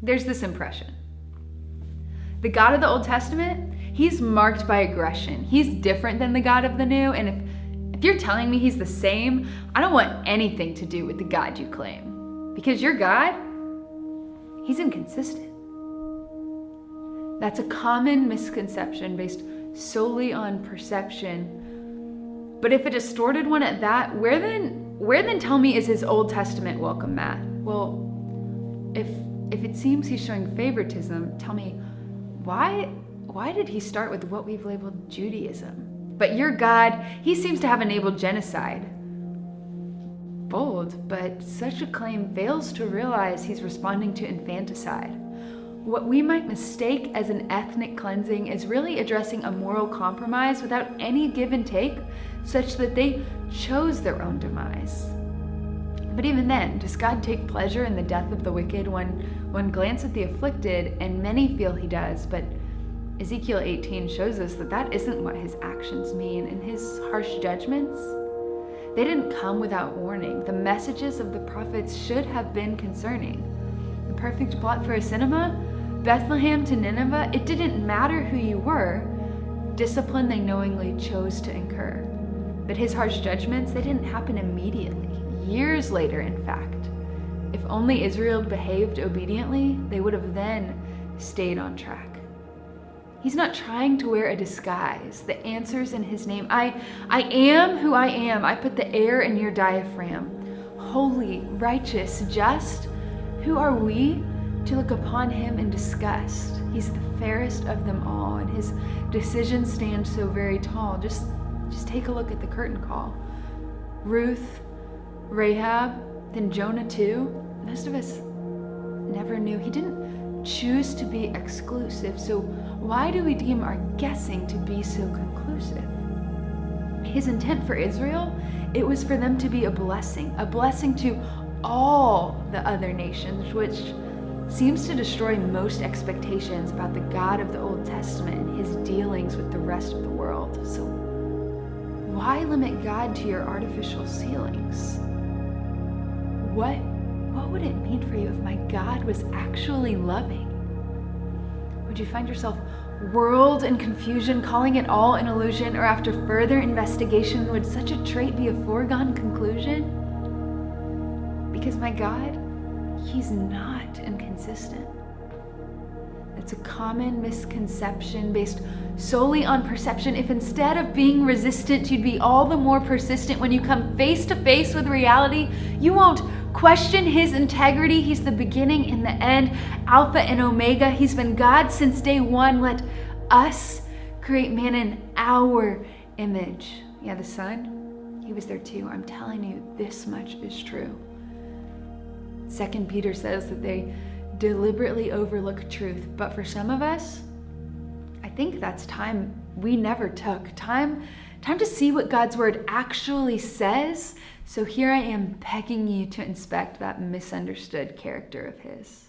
there's this impression. The God of the Old Testament, he's marked by aggression. He's different than the God of the New, and if you're telling me he's the same, I don't want anything to do with the God you claim. Because your God, he's inconsistent. That's a common misconception based solely on perception. But if a distorted one at that, where then tell me is his Old Testament welcome mat? Well, if it seems he's showing favoritism, tell me, why did he start with what we've labeled Judaism? But your God, he seems to have enabled genocide. Bold, but such a claim fails to realize he's responding to infanticide. What we might mistake as an ethnic cleansing is really addressing a moral compromise without any give and take, such that they chose their own demise. But even then, does God take pleasure in the death of the wicked? One glance at the afflicted, and many feel he does, but Ezekiel 18 shows us that isn't what his actions mean, and his harsh judgments, they didn't come without warning. The messages of the prophets should have been concerning. The perfect plot for a cinema, Bethlehem to Nineveh, it didn't matter who you were, discipline they knowingly chose to incur. But his harsh judgments, they didn't happen immediately, years later in fact. If only Israel behaved obediently, they would have then stayed on track. He's not trying to wear a disguise. The answer's in his name. I am who I am. I put the air in your diaphragm. Holy, righteous, just. Who are we to look upon him in disgust? He's the fairest of them all, and his decisions stand so very tall. Just take a look at the curtain call. Ruth, Rahab, then Jonah too. Most of us never knew. He didn't choose to be exclusive, so why do we deem our guessing to be so conclusive? His intent for Israel, it was for them to be a blessing to all the other nations, which seems to destroy most expectations about the God of the Old Testament and his dealings with the rest of the world. So why limit God to your artificial ceilings? What would it mean for you if my God was actually loving? Would you find yourself whirled in confusion, calling it all an illusion, or after further investigation, would such a trait be a foregone conclusion? Because my God, he's not inconsistent. It's a common misconception based solely on perception. If instead of being resistant, you'd be all the more persistent when you come face to face with reality, you won't question his integrity. He's the beginning and the end, Alpha and Omega. He's been God since day one. Let us create man in our image. Yeah, the Son, he was there too. I'm telling you, this much is true. 2 Peter says that they deliberately overlook truth, but for some of us, I think that's time we never took. Time to see what God's word actually says. So here I am begging you to inspect that misunderstood character of his.